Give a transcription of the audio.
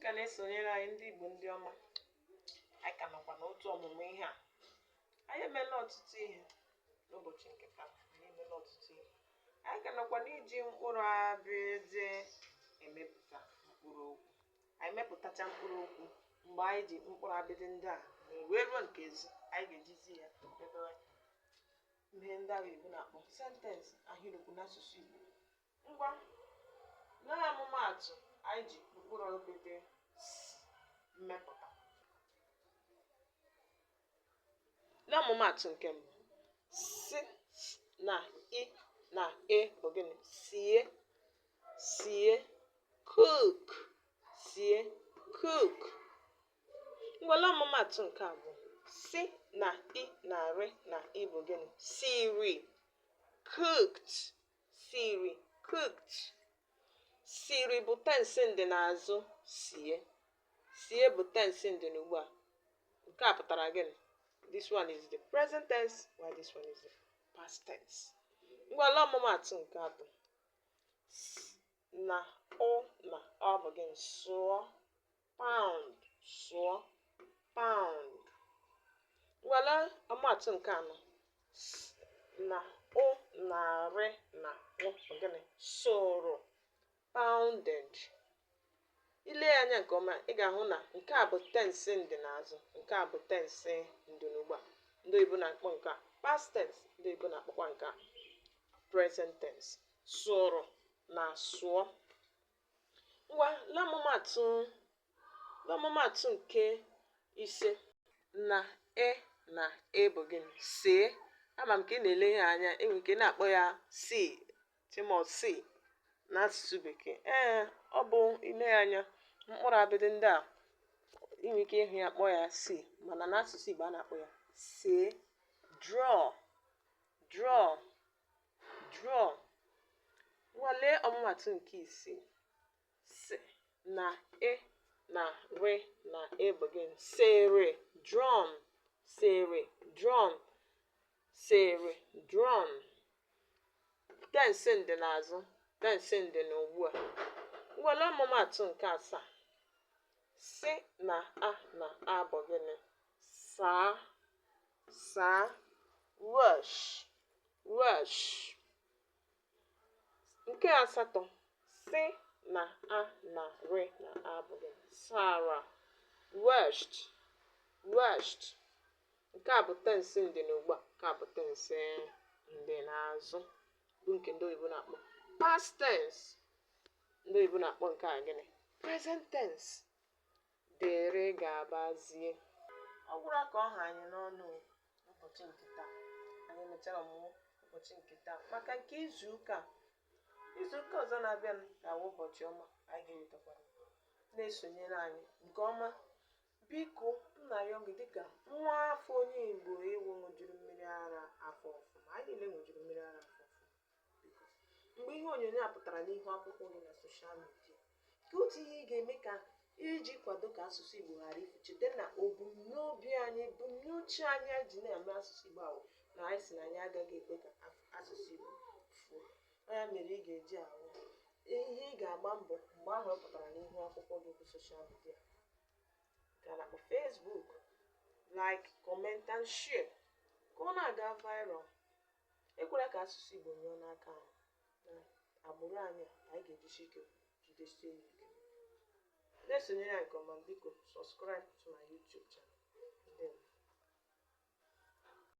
ka na-esonyere anyị ndị Igbo ndị ọma. Anyị ka nọkwa n'otu ọmụmụ ihe a. Anyị emeela ọtụtụ ihe n'ụbọchị nke taa. Anyị ka nọkwa n'iji mkpụrụ abịrịdị emepụta mkpụrụ okwu. Anyị mepụtacha mkpụrụ okwu mgbe anyị ji mkpụrụ abịrịdị ndị a wee ruo nke ezi anyị ga-ejizi ya ihe ndị Igbo na-akpọ sentensị ahịrịokwu n'asụsụ Igbo. Ngwa n'ọmụmaatụ anyị ji mkpụrụ abịrịdị mmepụta. N'ọmụmaatụ nke mbụ, si na i na e bụ gịnị? Sie, sie, cook, sie, cook. Ngwa n'ọmụmaatụ nke abụọ, si na i na re na i bụ gịnị? Siri, cooked, siri, cooked. Siri bụ tense ndị n'azụ sie. Sie bụ tense ndị n'ugbu a. Nke a pụtara gịnị? This one is the present tense while this one is the past tense. Ngwa ọmụmaatụ nke atọ, na ọ na ọ bụ gịnị? Sụọ, pound, sụọ, pound. Ngwa ọmụmaatụ nke anọ, na ọ na re na ọ bụ gịnị? Sụrụ, pounded. Ile anya nke ọma ị ga-ahụ na nke a bụ tense ndị n'azụ, nke a bụ tense ndị n'ugbu a. Ndị Igbo na-akpọ nke a past tense, ndị Igbo na-akpọkwa nke a present tense. Sụrụ na sụọ. Ngwa n'ọmụmaatụ nke ise, na e bụ gịnị? See. Ama m ka ị na-ele ihe anya, enwere ike na-akpọ ya see, timor see n'asụsụ Bekee. Ọ bụ ile anya mkpụrụ abịrịdị ndị a inwe ike ịhụ ya kpọọ ya see, mana n'asụsụ Igbo a na-akpọ ya see. Draw, draw, draw. Nwalee ọmụmaatụ nke isii, si na e na re na e bụ gịnị? Sere, drum, sere, drum, sere, drum. Tense ndị n'azụ, tense ndị n'ugbu a. Ngwale ọmụmaatụ nke asaa, si na a bụ gịnị? Saa, saa, wash, wash. Nke asatọ, si na na re na a bụ gịnị? Sara, washed, washed. Nke a bụ tense ndị n'ugbu a, nke a bụ tense ndị n'azụ, bụ nke ndị Oyibo na-akpọ past tense. Ndị Igbo na-akpọ nke a gịnị? Present tense. Dere ga-abazie. Ọ gwụla ka ọ ha anyị n'ọnụ ụbọchị nke taa. Anyị mechara ọmụmụ ụbọchị nke taa maka nke izuụka ọzọ na-abịa ga-awụ ụbọchị ọma. Anyị ga-ewetakwara na-esonyere anyị nke ọma. Biko nna ya gị dịka nwa afọ onye Igbo ewu ṅụjuru mmiri ara afọ ọfụma. Anyị niile ṅụjuru mmiri ara afọ ọfụma. Mgbe ihe onyonyo a pụtara n'ihu akwụkwọ gị na soshal midia, ka otu ihe ị ga-eme ka iji kwado ka asụsụ Igbo ghara ifu, cheta na ebumnobi anyị, ebumnuche anyị ji na-eme asụsụ Igbo ahụ na anyị si na anyị agaghị ekwe ka asụsụ Igbo fuo. Ya mere ị ga-eji ahụ ihe ị ga-agba mbọ mgbe ahụ ọ pụtara n'ihu akwụkwọ gị bụ soshal midia. Gaa na Facebook, like, comment and share ka ọ na-aga viral. Ekwela ka asụsụ Igbo nyụọ n'aka anyị. Agbụrụ anyị ga-ejisi ike jidesie ike. Na-esonyere anyị nke ọma, biko subscribe.